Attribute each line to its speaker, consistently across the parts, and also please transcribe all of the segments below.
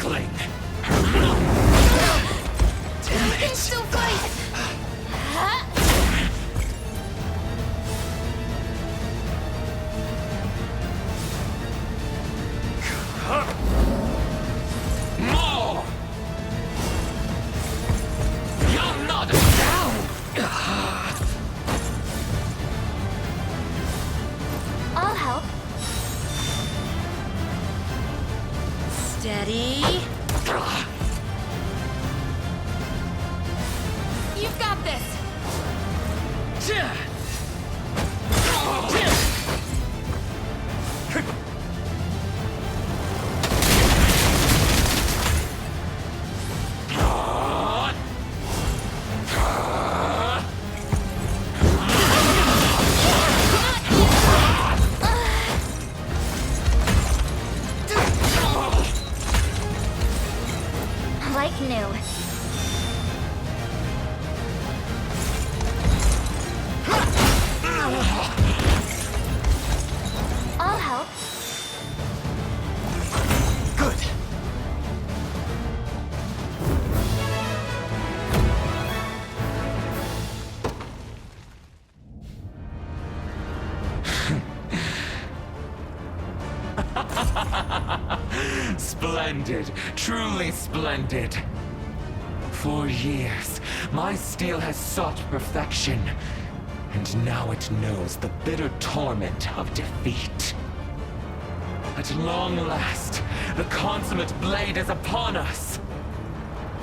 Speaker 1: weakling! Damn
Speaker 2: I can
Speaker 1: it!
Speaker 2: still fight!
Speaker 1: More! You're not down!
Speaker 2: I'll help. Steady. You've got this! Like new. I'll help.
Speaker 1: Good. Splendid, truly splendid. For years, my steel has sought perfection, and now it knows the bitter torment of defeat. At long last, the consummate blade is upon us.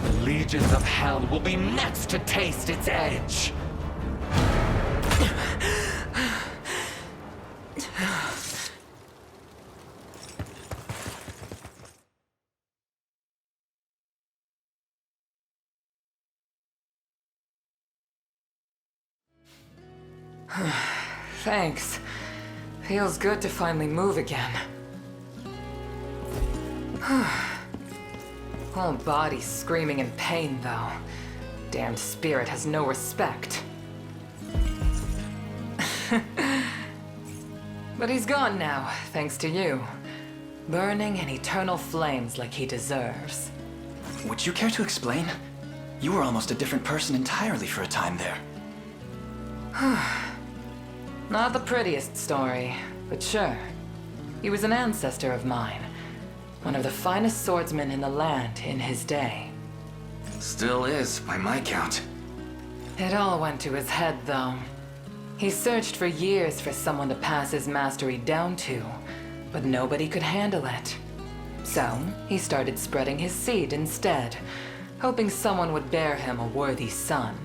Speaker 1: The legions of hell will be next to taste its edge.
Speaker 3: Thanks. Feels good to finally move again. Whole body's screaming in pain, though. Damned spirit has no respect. But he's gone now, thanks to you. Burning in eternal flames like he deserves.
Speaker 4: Would you care to explain? You were almost a different person entirely for a time there.
Speaker 3: Not the prettiest story, but sure. He was an ancestor of mine. One of the finest swordsmen in the land in his day.
Speaker 4: Still is, by my count.
Speaker 3: It all went to his head, though. He searched for years for someone to pass his mastery down to, but nobody could handle it. So, he started spreading his seed instead, hoping someone would bear him a worthy son.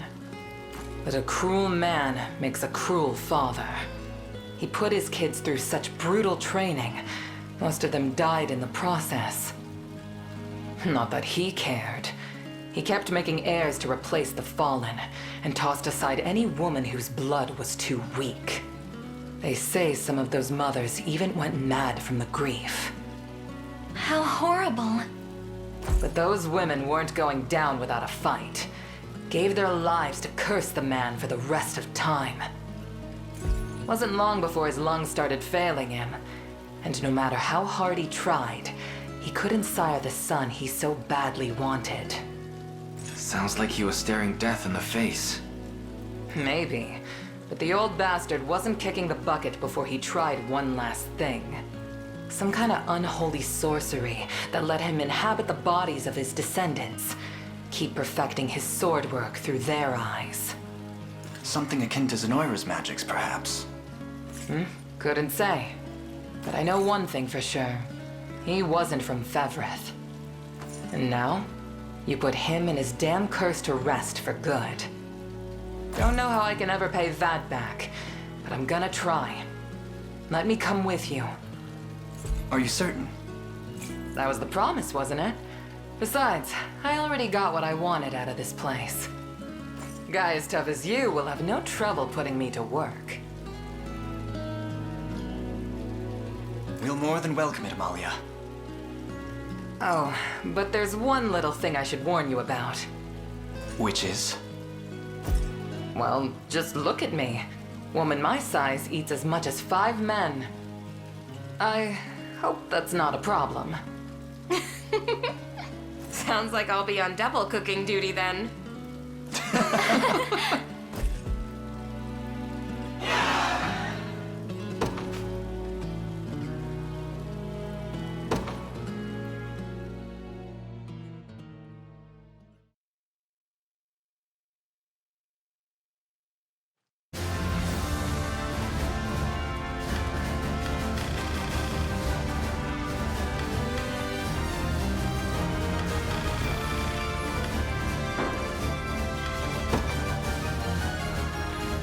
Speaker 3: But a cruel man makes a cruel father. He put his kids through such brutal training, most of them died in the process. Not that he cared. He kept making heirs to replace the fallen, and tossed aside any woman whose blood was too weak. They say some of those mothers even went mad from the grief.
Speaker 2: How horrible.
Speaker 3: But those women weren't going down without a fight. Gave their lives to curse the man for the rest of time. Wasn't long before his lungs started failing him, and no matter how hard he tried, he couldn't sire the son he so badly wanted.
Speaker 4: Sounds like he was staring death in the face.
Speaker 3: Maybe, but the old bastard wasn't kicking the bucket before he tried one last thing. Some kind of unholy sorcery that let him inhabit the bodies of his descendants, keep perfecting his sword work through their eyes.
Speaker 4: Something akin to Zenoira's magics, perhaps.
Speaker 3: Couldn't say. But I know one thing for sure. He wasn't from Fevrith. And now, you put him and his damn curse to rest for good. Don't know how I can ever pay that back, but I'm gonna try. Let me come with you.
Speaker 4: Are you certain?
Speaker 3: That was the promise, wasn't it? Besides, I already got what I wanted out of this place. A guy as tough as you will have no trouble putting me to work.
Speaker 4: We'll more than welcome it, Amalia.
Speaker 3: Oh, but there's one little thing I should warn you about.
Speaker 4: Which is?
Speaker 3: Well, just look at me. Woman my size eats as much as 5 men. I hope that's not a problem.
Speaker 5: Sounds like I'll be on double cooking duty then.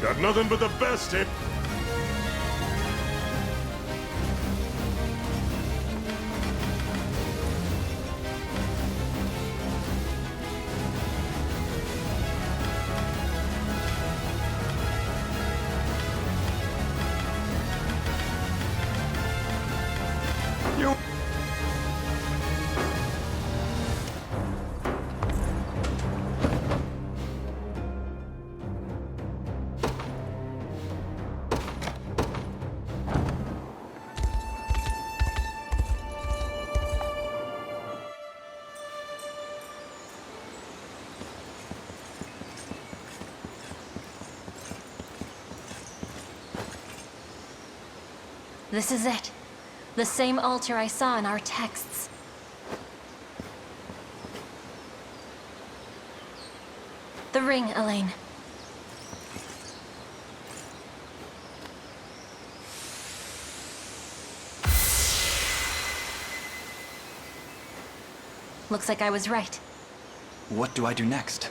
Speaker 6: Got nothing but the best hit. You.
Speaker 2: This is it. The same altar I saw in our texts. The ring, Elaine. Looks like I was right.
Speaker 4: What do I do next?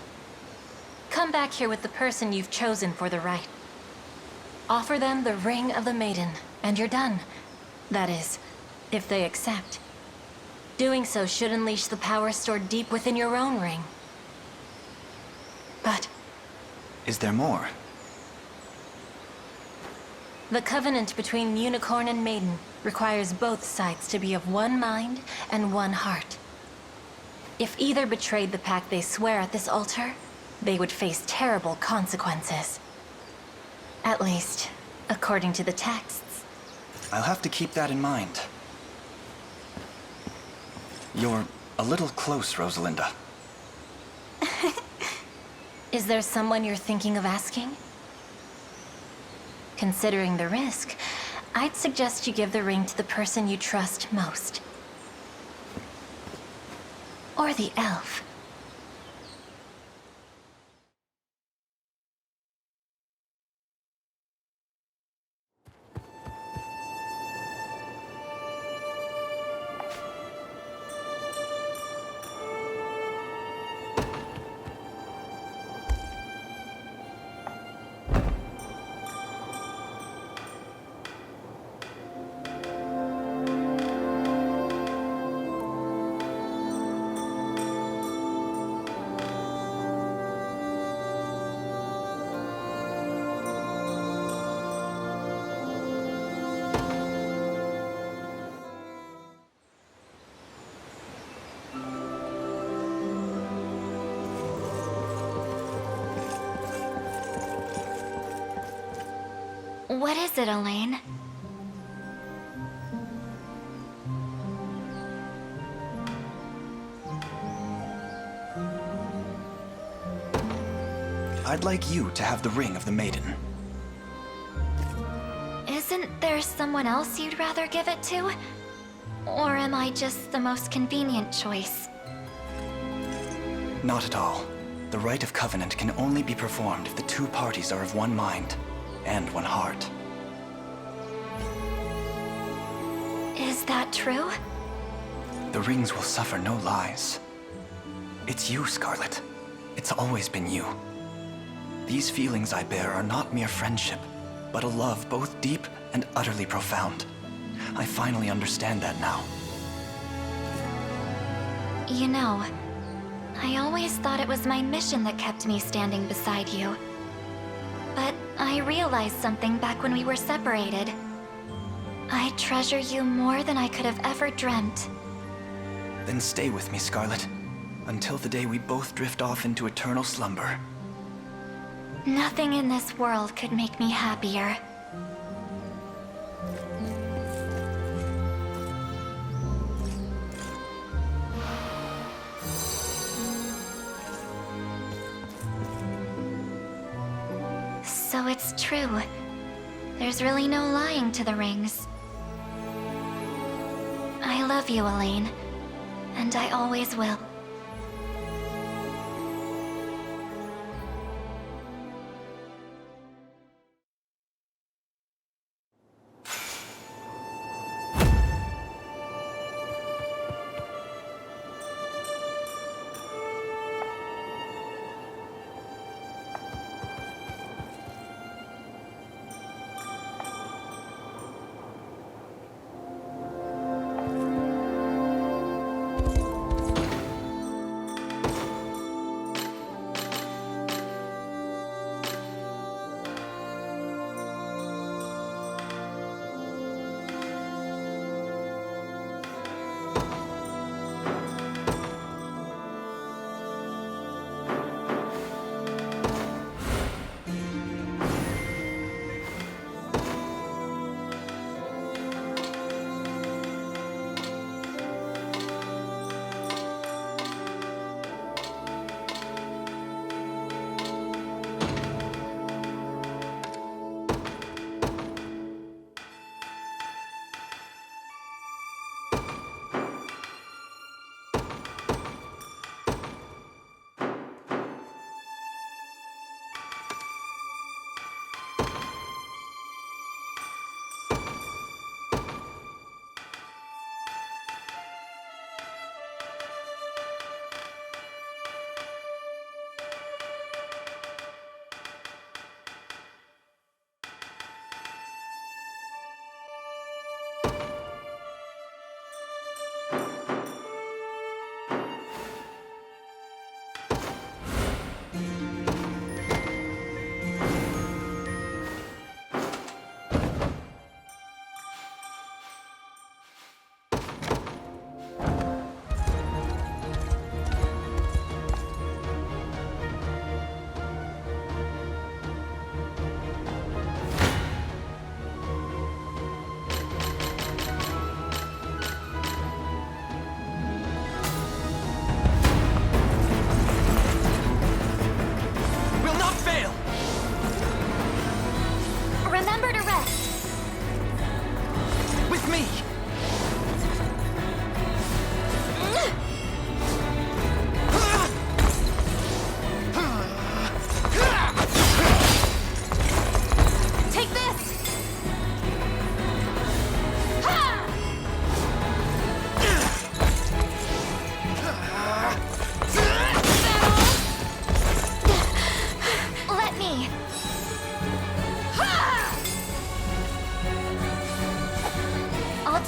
Speaker 2: Come back here with the person you've chosen for the rite. Offer them the Ring of the Maiden, and you're done. That is, if they accept. Doing so should unleash the power stored deep within your own ring. But
Speaker 4: Is there more?
Speaker 2: the covenant between Unicorn and Maiden requires both sides to be of one mind and one heart. If either betrayed the pact they swear at this altar, they would face terrible consequences. At least, according to the texts.
Speaker 4: I'll have to keep that in mind. You're a little close, Rosalinda.
Speaker 2: Is there someone you're thinking of asking? Considering the risk, I'd suggest you give the ring to the person you trust most. Or the elf. What is it, Elaine?
Speaker 4: I'd like you to have the Ring of the Maiden.
Speaker 2: Isn't there someone else you'd rather give it to? Or am I just the most convenient choice?
Speaker 4: Not at all. The rite of covenant can only be performed if the two parties are of one mind and one heart.
Speaker 2: Is that true?
Speaker 4: The rings will suffer no lies. It's you, Scarlet. It's always been you. These feelings I bear are not mere friendship, but a love both deep and utterly profound. I finally understand that now.
Speaker 2: You know, I always thought it was my mission that kept me standing beside you. But I realized something back when we were separated. I treasure you more than I could have ever dreamt.
Speaker 4: Then stay with me, Scarlet, until the day we both drift off into eternal slumber.
Speaker 2: Nothing in this world could make me happier.
Speaker 7: So it's true. There's really no lying to the rings. I love you, Elaine. And I always will.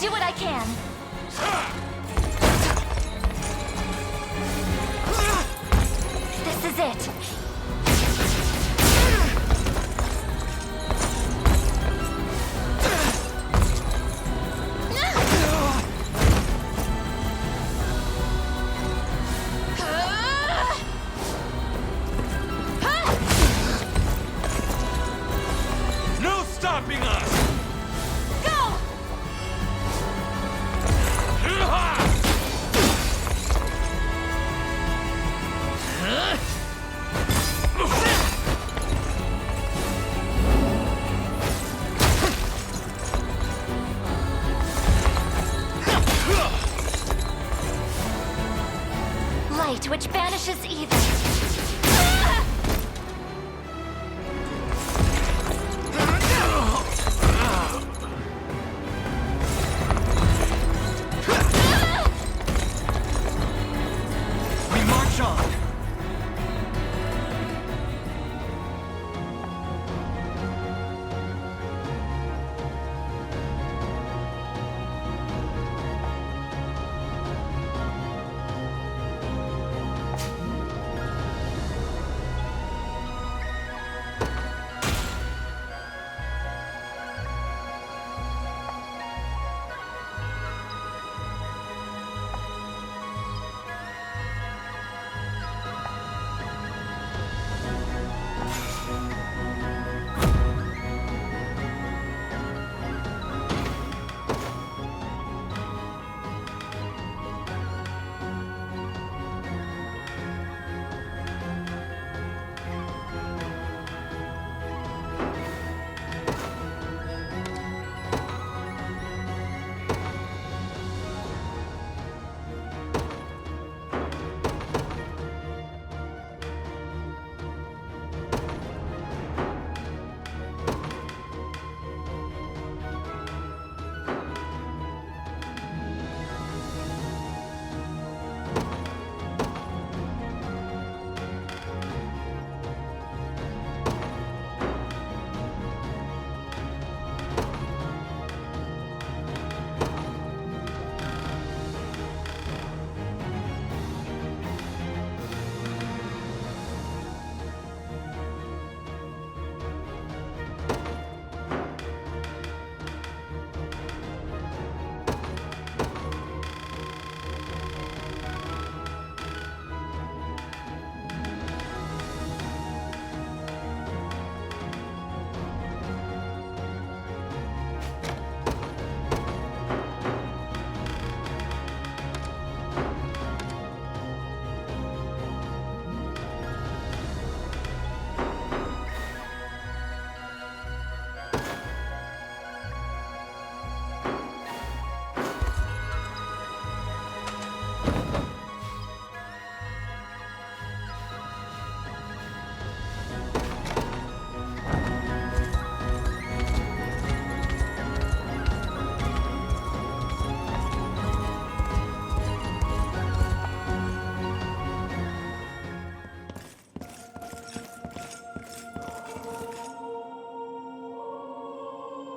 Speaker 2: do what I can. This is it.
Speaker 6: No stopping us!
Speaker 2: Light, which banishes evil.
Speaker 4: We march on!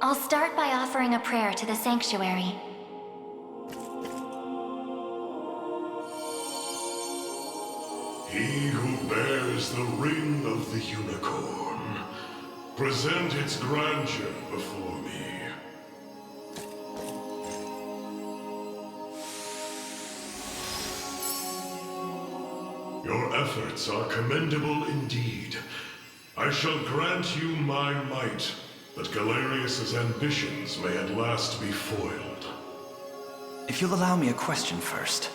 Speaker 7: I'll start by offering a prayer to the sanctuary.
Speaker 8: He who bears the ring of the unicorn, present its grandeur before me. Your efforts are commendable indeed. I shall grant you my might, that Galerius's ambitions may at last be foiled.
Speaker 4: If you'll allow me a question first.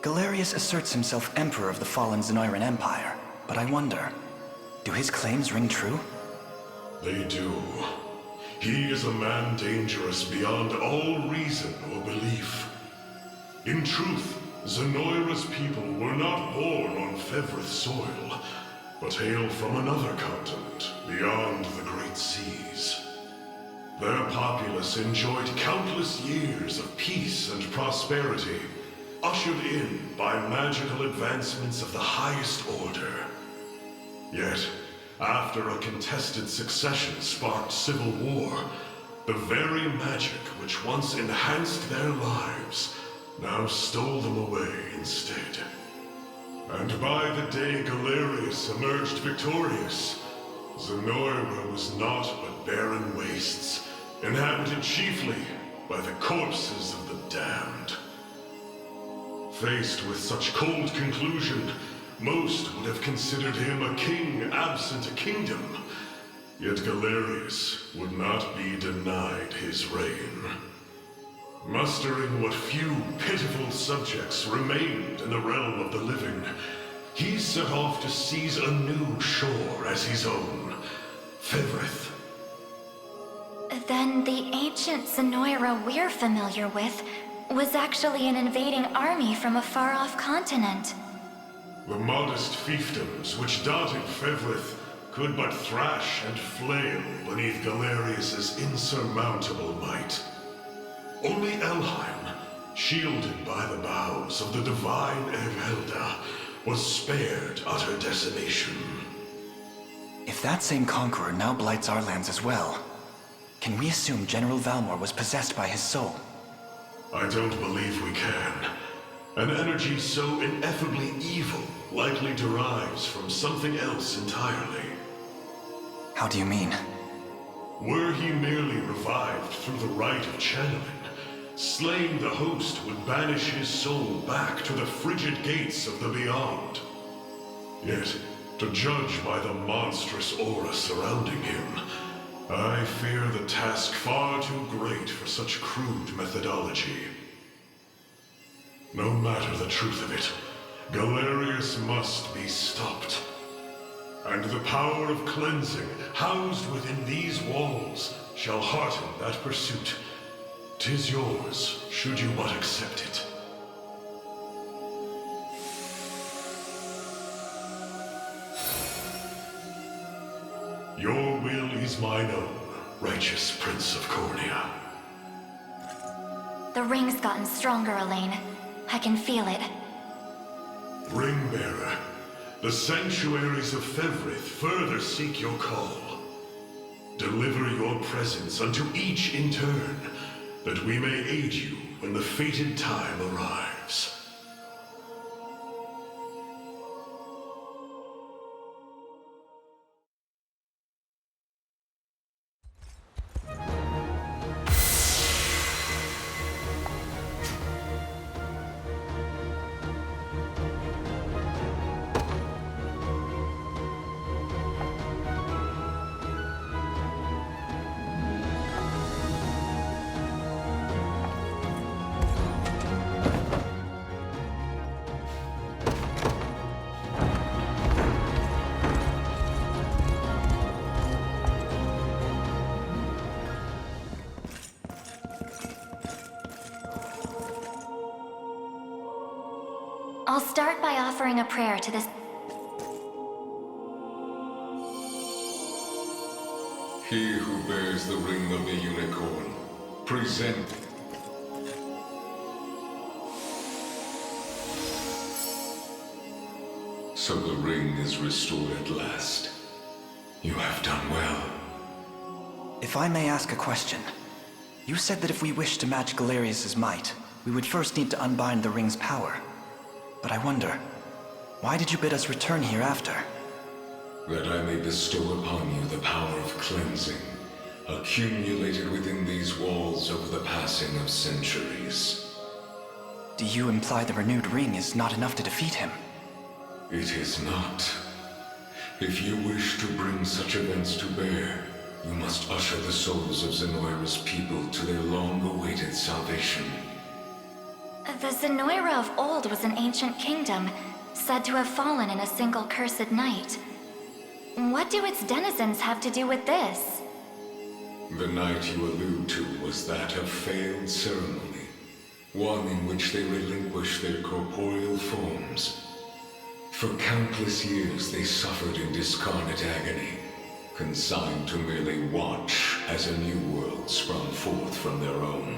Speaker 4: Galerius asserts himself Emperor of the fallen Zenoiran Empire, but I wonder, do his claims ring true?
Speaker 8: They do. He is a man dangerous beyond all reason or belief. In truth, Zenoira's people were not born on Fevrith soil, but hail from another continent beyond the Great Seas. Their populace enjoyed countless years of peace and prosperity, ushered in by magical advancements of the highest order. Yet, after a contested succession sparked civil war, the very magic which once enhanced their lives now stole them away instead. And by the day Galerius emerged victorious, Zenoira was naught but barren wastes, inhabited chiefly by the corpses of the damned. Faced with such cold conclusion, most would have considered him a king absent a kingdom. Yet Galerius would not be denied his reign. Mustering what few pitiful subjects remained in the realm of the living, he set off to seize a new shore as his own, Fevrith.
Speaker 7: Then the ancient Zenoira we're familiar with was actually an invading army from a far-off continent.
Speaker 8: The modest fiefdoms which dotted Fevrith could but thrash and flail beneath Galerius's insurmountable might. Only Elheim, shielded by the boughs of the divine Evelda, was spared utter decimation.
Speaker 4: If that same conqueror now blights our lands as well, can we assume General Valmor was possessed by his soul?
Speaker 8: I don't believe we can. An energy so ineffably evil likely derives from something else entirely.
Speaker 4: How do you mean?
Speaker 8: Were he merely revived through the rite of channeling, slaying the host would banish his soul back to the frigid gates of the beyond. Yet, to judge by the monstrous aura surrounding him, I fear the task far too great for such crude methodology. No matter the truth of it, Galerius must be stopped. And the power of cleansing housed within these walls shall hearten that pursuit. 'Tis yours, should you but accept it. Your will is mine own, righteous Prince of Cornea.
Speaker 7: The ring's gotten stronger, Elaine. I can feel it.
Speaker 8: Ringbearer, the sanctuaries of Fevrith further seek your call. Deliver your presence unto each in turn, that we may aid you when the fated time arrives.
Speaker 7: I'll start by offering a prayer to this.
Speaker 9: He who bears the ring of the unicorn, present. So the ring is restored at last. You have done well.
Speaker 4: If I may ask a question, you said that if we wished to match Galerius' might, we would first need to unbind the ring's power. But I wonder, why did you bid us return here after?
Speaker 9: That I may bestow upon you the power of cleansing, accumulated within these walls over the passing of centuries.
Speaker 4: Do you imply the renewed ring is not enough to defeat him?
Speaker 9: It is not. If you wish to bring such events to bear, you must usher the souls of Zenoira's people to their long-awaited salvation.
Speaker 7: The Zenoira of old was an ancient kingdom, said to have fallen in a single cursed night. What do its denizens have to do with this?
Speaker 9: The night you allude to was that of failed ceremony, one in which they relinquished their corporeal forms. For countless years they suffered in discarnate agony, consigned to merely watch as a new world sprung forth from their own.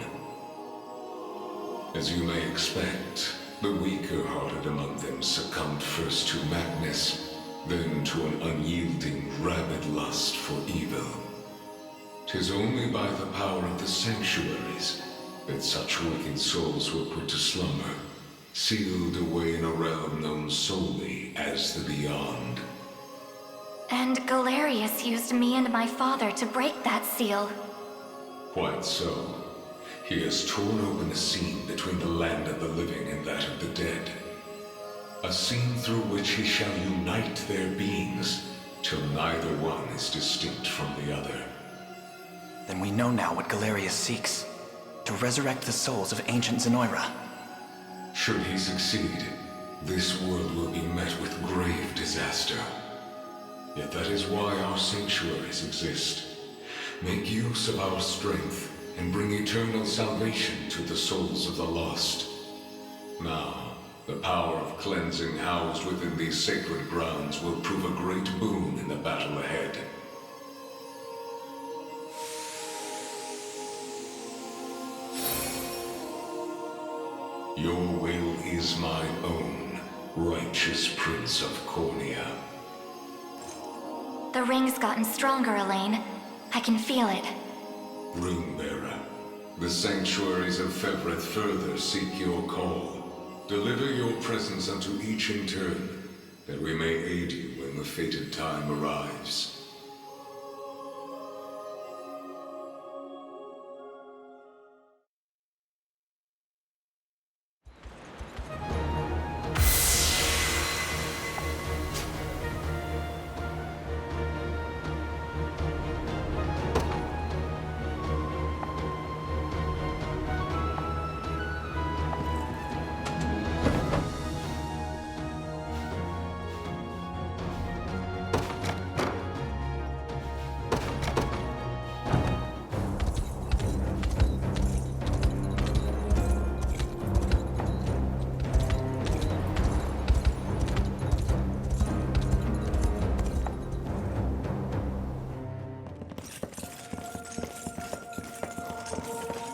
Speaker 9: As you may expect, the weaker-hearted among them succumbed first to madness, then to an unyielding, rabid lust for evil. 'Tis only by the power of the sanctuaries that such wicked souls were put to slumber, sealed away in a realm known solely as the Beyond.
Speaker 7: And Galerius used me and my father to break that seal.
Speaker 9: Quite so. He has torn open a seam between the land of the living and that of the dead. A seam through which he shall unite their beings, till neither one is distinct from the other.
Speaker 4: Then we know now what Galerius seeks. To resurrect the souls of ancient Zenoira.
Speaker 9: Should he succeed, this world will be met with grave disaster. Yet that is why our sanctuaries exist. Make use of our strength and bring eternal salvation to the souls of the lost. Now, the power of cleansing housed within these sacred grounds will prove a great boon in the battle ahead. Your will is mine own, righteous Prince of Cornea.
Speaker 7: The ring's gotten stronger, Elaine. I can feel it.
Speaker 9: Ringbearer, the sanctuaries of Fevrith further seek your call. Deliver your presence unto each in turn, that we may aid you when the fated time arrives.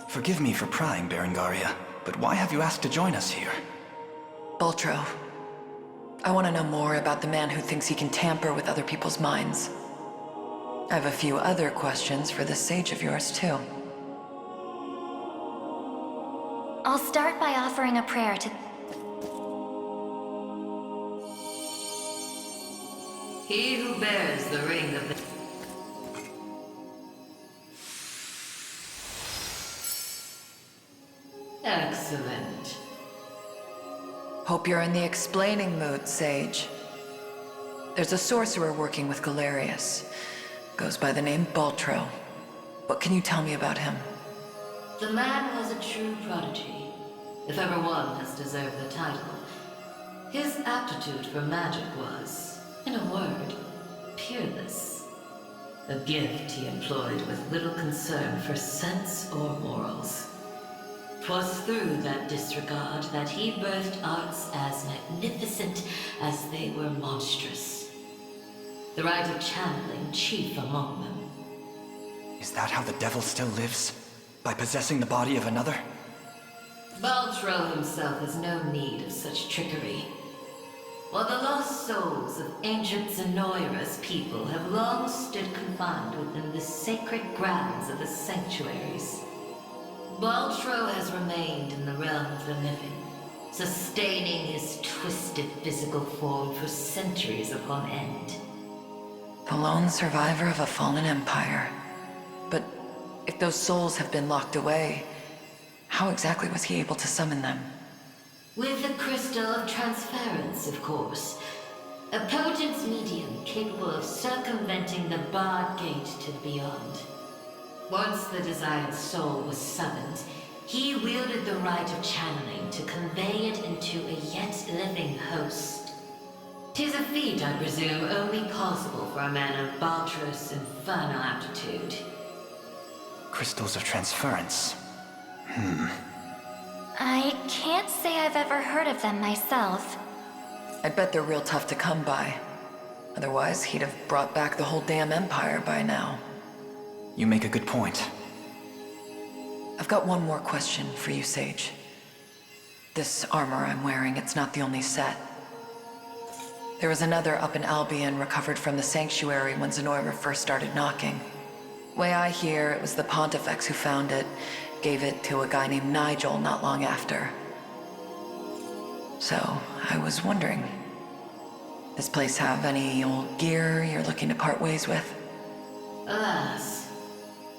Speaker 4: Forgive me for prying, Berengaria, but why have you asked to join us here?
Speaker 3: Boltro, I want to know more about the man who thinks he can tamper with other people's minds. I have a few other questions for this sage of yours, too.
Speaker 7: I'll start by offering a prayer to...
Speaker 10: He who bears the ring of the... Excellent.
Speaker 3: Hope you're in the explaining mood, Sage. There's a sorcerer working with Galerius. Goes by the name Boltro. What can you tell me about him?
Speaker 10: The man was a true prodigy, if ever one has deserved the title. His aptitude for magic was, in a word, peerless. A gift he employed with little concern for sense or morals. 'Twas through that disregard that he birthed arts as magnificent as they were monstrous. The rite of channeling chief among them.
Speaker 4: Is that how the devil still lives? By possessing the body of another?
Speaker 10: Boltro himself has no need of such trickery. While the lost souls of ancient Zenoira's people have long stood confined within the sacred grounds of the sanctuaries, Baltro has remained in the realm of the living, sustaining his twisted physical form for centuries upon end.
Speaker 3: The lone survivor of a fallen empire. But if those souls have been locked away, how exactly was he able to summon them?
Speaker 10: With the Crystal of Transference, of course. A potent medium capable of circumventing the barred gate to the beyond. Once the desired soul was summoned, he wielded the right of channeling to convey it into a yet living host. 'Tis a feat, I presume, only possible for a man of Baltro's infernal aptitude.
Speaker 4: Crystals of transference.
Speaker 7: I can't say I've ever heard of them myself.
Speaker 3: I bet they're real tough to come by. Otherwise, he'd have brought back the whole damn empire by now.
Speaker 4: You make a good point.
Speaker 3: I've got one more question for you, Sage. This armor I'm wearing, it's not the only set. There was another up in Albion recovered from the sanctuary when Zenoira first started knocking. Way I hear, it was the Pontifex who found it, gave it to a guy named Nigel not long after. So, I was wondering, this place have any old gear you're looking to part ways with?
Speaker 10: Alas,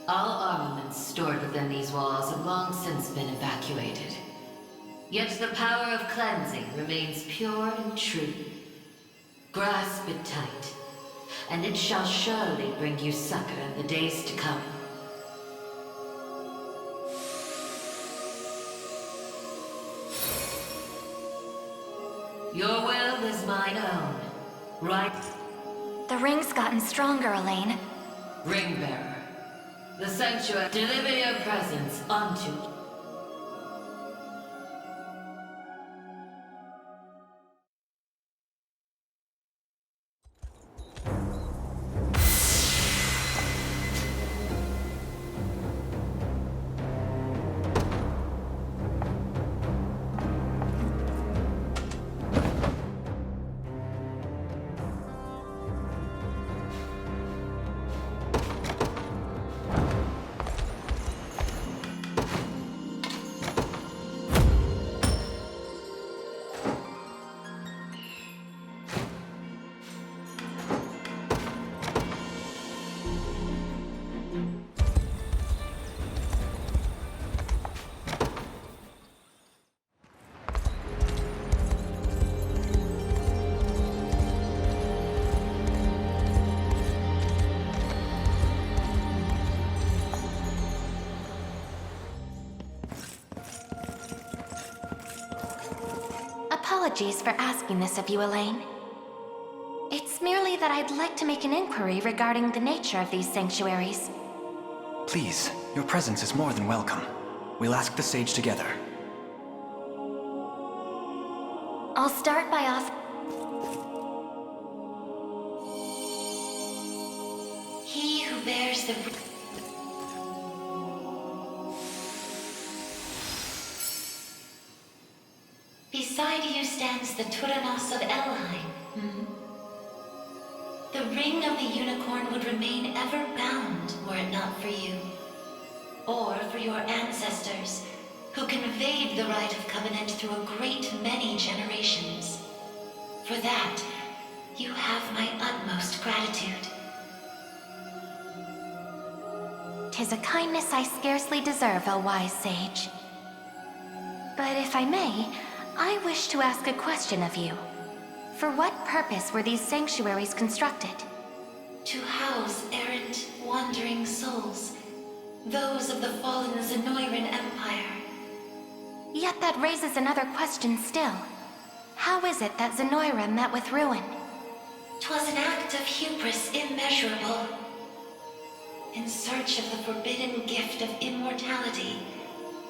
Speaker 10: all armaments stored within these walls have long since been evacuated. Yet the power of cleansing remains pure and true. Grasp it tight, and it shall surely bring you succor in the days to come. Your will is mine own, right?
Speaker 7: The ring's gotten stronger, Elaine.
Speaker 10: Ringbearer, the sanctuary, deliver your presence unto.
Speaker 7: Apologies for asking this of you, Elaine. It's merely that I'd like to make an inquiry regarding the nature of these sanctuaries.
Speaker 4: Please, your presence is more than welcome. We'll ask the sage together.
Speaker 7: I'll start by He who bears the... Beside you stands the Turanos of Elheim. The ring of the unicorn would remain ever bound were it not for you. Or for your ancestors, who conveyed the rite of covenant through a great many generations. For that, you have my utmost gratitude. 'Tis a kindness I scarcely deserve, O wise sage. But if I may, I wish to ask a question of you. For what purpose were these sanctuaries constructed? To house errant, wandering souls, those of the fallen Zenoiran Empire. Yet that raises another question still. How is it that Zenoira met with ruin? 'Twas an act of hubris immeasurable. In search of the forbidden gift of immortality,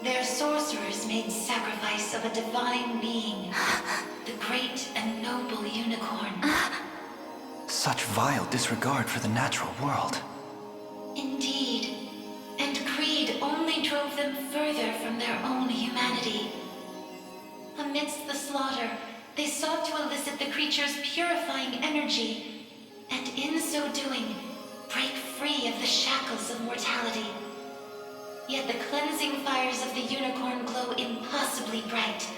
Speaker 7: their sorcerers made sacrifice of a divine being, the great and noble unicorn.
Speaker 4: Such vile disregard for the natural world.
Speaker 7: Indeed. And greed only drove them further from their own humanity. Amidst the slaughter, They sought to elicit the creature's purifying energy, and in so doing, break free of the shackles of mortality. Yet the cleansing fires of the unicorn glow impossibly bright,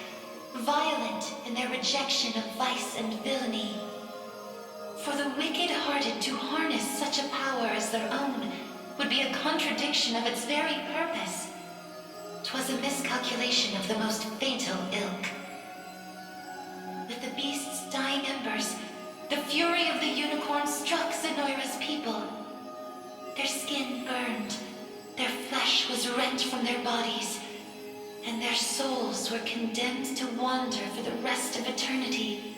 Speaker 7: violent in their rejection of vice and villainy. For the wicked-hearted to harness such a power as their own would be a contradiction of its very purpose. 'Twas a miscalculation of the most fatal ilk. With the beast's dying embers, the fury of the unicorn struck Zenoira's people. Their skin burned, their flesh was rent from their bodies, and their souls were condemned to wander for the rest of eternity.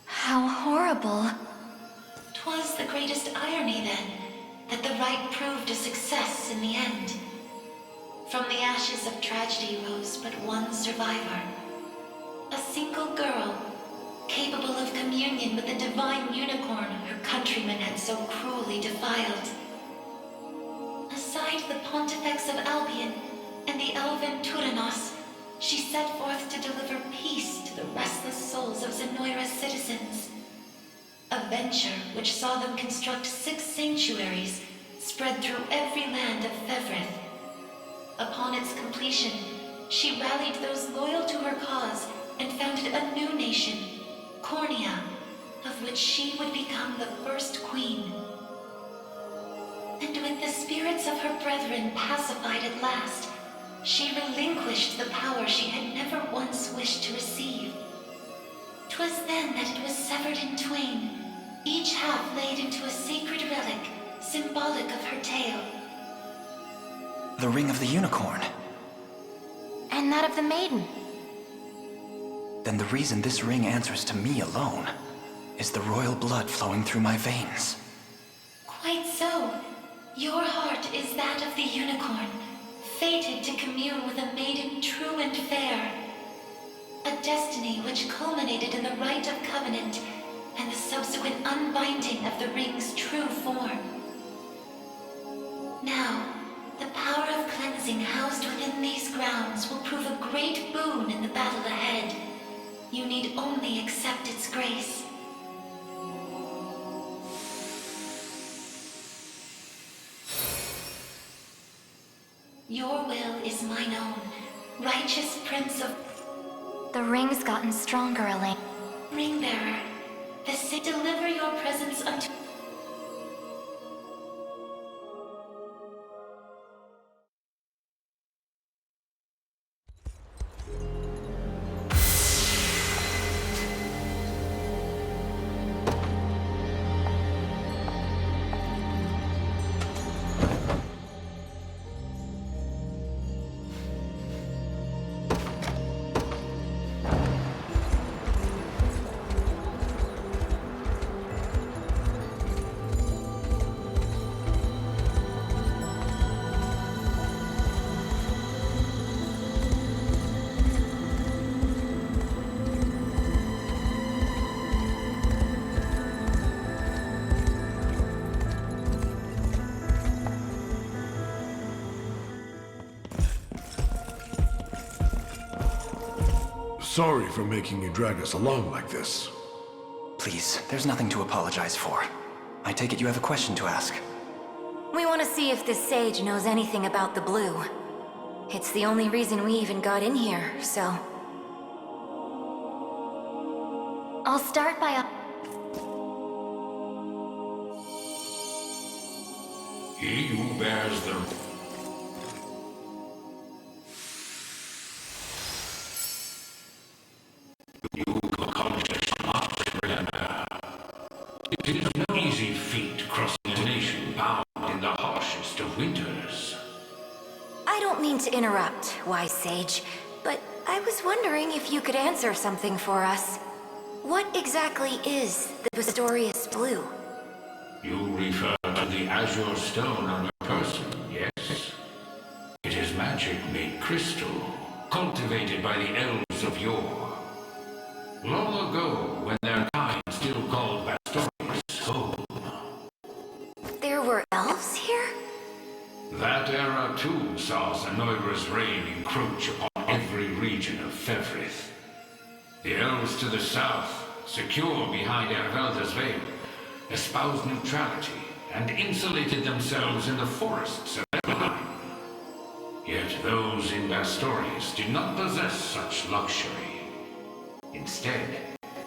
Speaker 2: How horrible.
Speaker 7: 'Twas the greatest irony, then, that the right proved a success in the end. From the ashes of tragedy rose but one survivor. A single girl, capable of communion with the divine unicorn her countrymen had so cruelly defiled. Aside the Pontifex of Albion and the elven Turanos, she set forth to deliver peace to the restless souls of Zenoira's citizens. A venture which saw them construct 6 sanctuaries spread through every land of Fevrith. Upon its completion, she rallied those loyal to her cause and founded a new nation, Cornea, of which she would become the first queen. And with the spirits of her brethren pacified at last, she relinquished the power she had never once wished to receive. 'Twas then that it was severed in twain, each half laid into a sacred relic, symbolic of her tale.
Speaker 4: The ring of the unicorn.
Speaker 2: And that of the maiden.
Speaker 4: Then the reason this ring answers to me alone is the royal blood flowing through my veins.
Speaker 7: Quite so. Your heart is that of the unicorn, fated to commune with a maiden true and fair. A destiny which culminated in the rite of covenant and the subsequent unbinding of the ring's true form. Now, the power of cleansing housed within these grounds will prove a great boon in the battle ahead. You need only accept its grace. Your will is mine own, righteous prince of...
Speaker 2: The ring's gotten stronger, Elaine.
Speaker 7: Ringbearer, deliver your presence unto...
Speaker 8: Sorry for making you drag us along like this.
Speaker 4: Please, there's nothing to apologize for. I take it you have a question to ask.
Speaker 2: We want to see if this sage knows anything about the blue. It's the only reason we even got in here, so... I'll start by...
Speaker 9: He who bears the... You accomplish much, remember. It is no easy feat crossing a nation bound in the harshest of winters.
Speaker 2: I don't mean to interrupt, wise sage, but I was wondering if you could answer something for us. What exactly is the Pistorius Blue?
Speaker 9: You refer to the azure stone on your person, yes? It is magic made crystal, cultivated by the elves of yore. Long ago, when their kind still called Pastorius home.
Speaker 2: There were elves here?
Speaker 9: That era too saw Zenoira's reign encroach upon every region of Fevrith. The elves to the south, secure behind Ervelda's veil, espoused neutrality and insulated themselves in the forests of Evelyn. Yet those in Bastoris did not possess such luxury. Instead,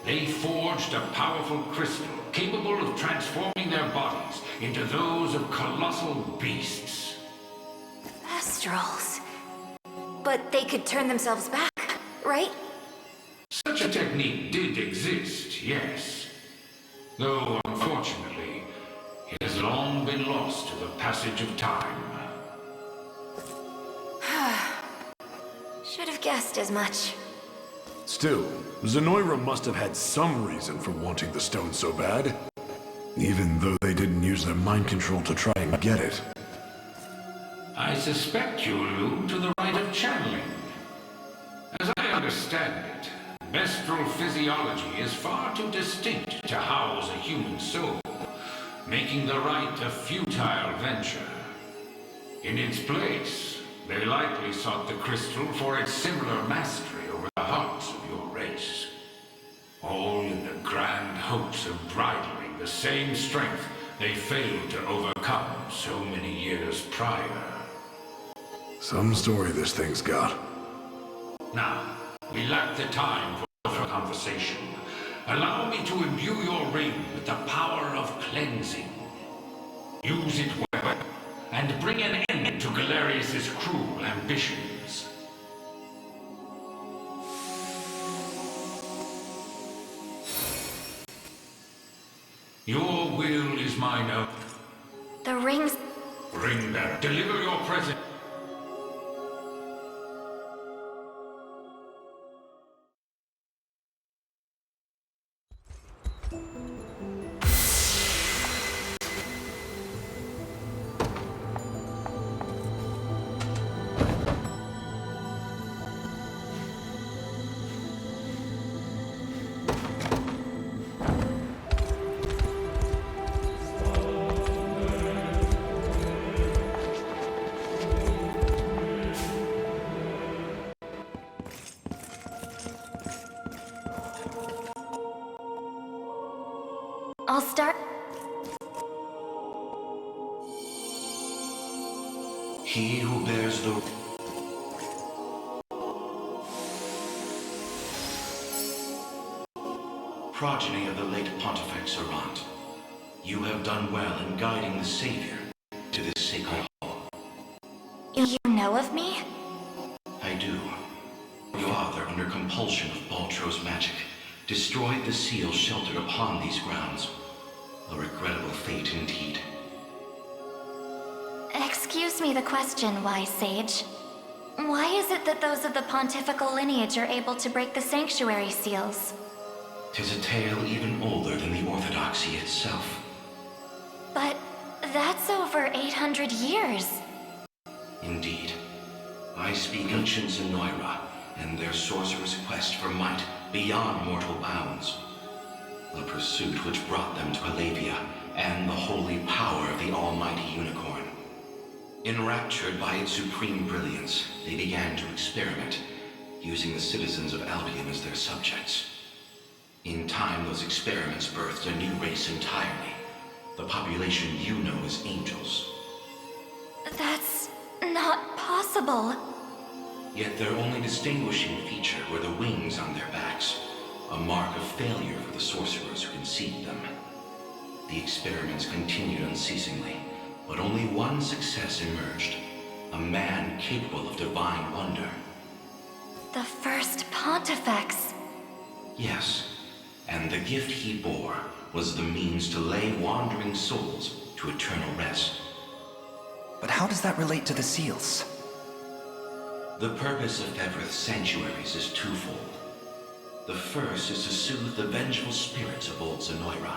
Speaker 9: they forged a powerful crystal capable of transforming their bodies into those of colossal beasts.
Speaker 2: Astrals. But they could turn themselves back, right?
Speaker 9: Such a technique did exist, yes. Though, unfortunately, it has long been lost to the passage of time.
Speaker 2: Should have guessed as much.
Speaker 11: Still, Zenoira must have had some reason for wanting the stone so bad. Even though they didn't use their mind control to try and get it.
Speaker 9: I suspect you allude to the rite of channeling. As I understand it, Bestral physiology is far too distinct to house a human soul, making the rite a futile venture. In its place, they likely sought the crystal for its similar mastery over the hearts of your race. All in the grand hopes of bridling the same strength they failed to overcome so many years prior.
Speaker 11: Some story this thing's got.
Speaker 9: Now, we lack the time for further conversation. Allow me to imbue your ring with the power of cleansing. Use it well, and bring an end to Galerius' cruel ambitions. Your will is mine own.
Speaker 2: The rings...
Speaker 9: Ring bearer, deliver your present.
Speaker 2: I'll start...
Speaker 12: He who bears the... progeny of the late Pontifex Errant, you have done well in guiding the Savior to this sacred hall.
Speaker 2: You know of me?
Speaker 12: I do. Your father, under compulsion of Baltro's magic, destroyed the seal sheltered upon these grounds. A regrettable fate indeed.
Speaker 7: Excuse me the question, wise sage. Why is it that those of the pontifical lineage are able to break the sanctuary seals?
Speaker 12: 'Tis a tale even older than the Orthodoxy itself.
Speaker 7: But that's over 800 years.
Speaker 12: Indeed. I speak ancient Zenoira and their sorcerer's quest for might beyond mortal bounds. A pursuit which brought them to Alavia and the holy power of the almighty unicorn. Enraptured by its supreme brilliance, they began to experiment, using the citizens of Albion as their subjects. In time, those experiments birthed a new race entirely. The population you know as angels.
Speaker 7: That's not possible.
Speaker 12: Yet their only distinguishing feature were the wings on their backs, a mark of failure for the sorcerers who conceived them. The experiments continued unceasingly, but only one success emerged. A man capable of divine wonder.
Speaker 7: The first Pontifex.
Speaker 12: Yes, and the gift he bore was the means to lay wandering souls to eternal rest.
Speaker 4: But how does that relate to the seals?
Speaker 12: The purpose of Fevrith's sanctuaries is twofold. The first is to soothe the vengeful spirits of old Zenoira.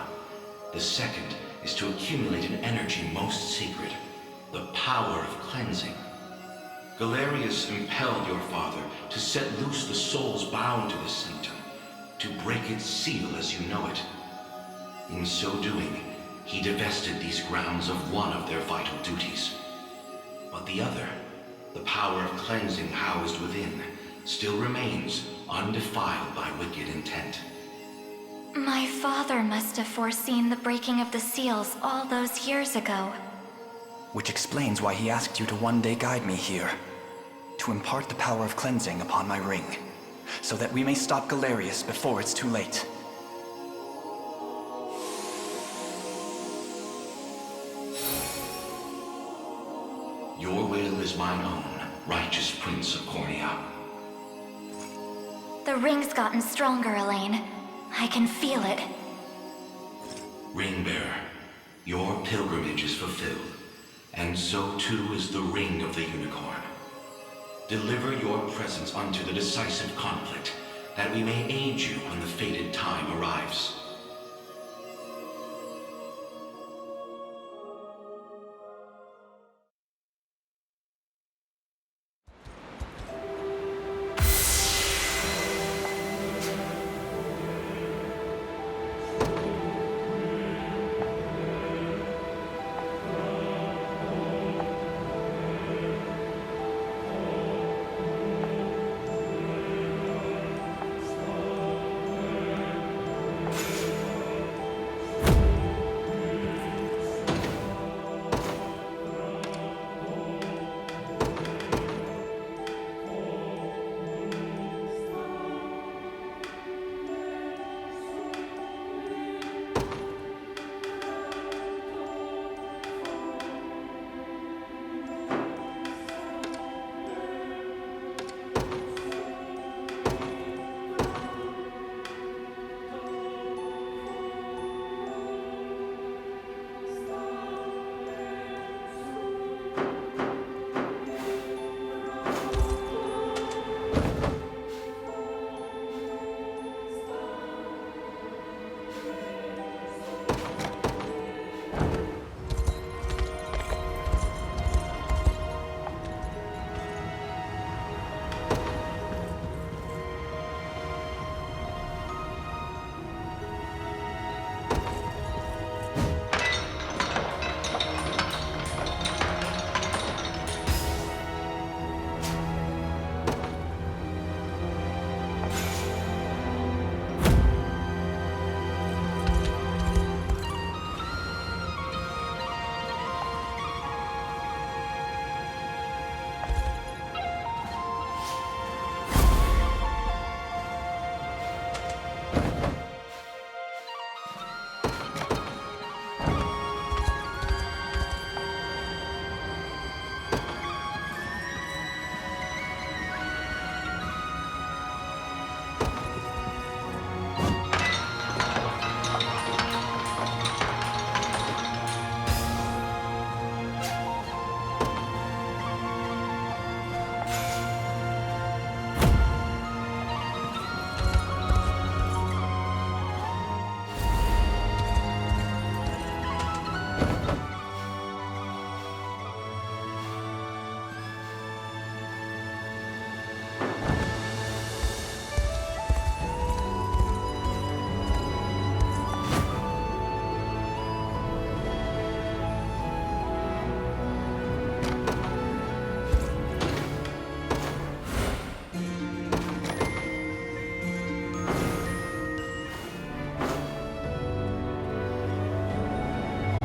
Speaker 12: The second is to accumulate an energy most sacred, the power of cleansing. Galerius impelled your father to set loose the souls bound to the sanctum, to break its seal as you know it. In so doing, he divested these grounds of one of their vital duties. But the other, the power of cleansing housed within, still remains undefiled by wicked intent.
Speaker 7: My father must have foreseen the breaking of the seals all those years ago.
Speaker 4: Which explains why he asked you to one day guide me here. To impart the power of cleansing upon my ring, so that we may stop Galerius before it's too late.
Speaker 12: Your will is mine own, righteous Prince of Cornea.
Speaker 7: The ring's gotten stronger, Elaine. I can feel it.
Speaker 12: Ringbearer, your pilgrimage is fulfilled, and so too is the Ring of the Unicorn. Deliver your presence unto the decisive conflict, that we may aid you when the fated time arrives.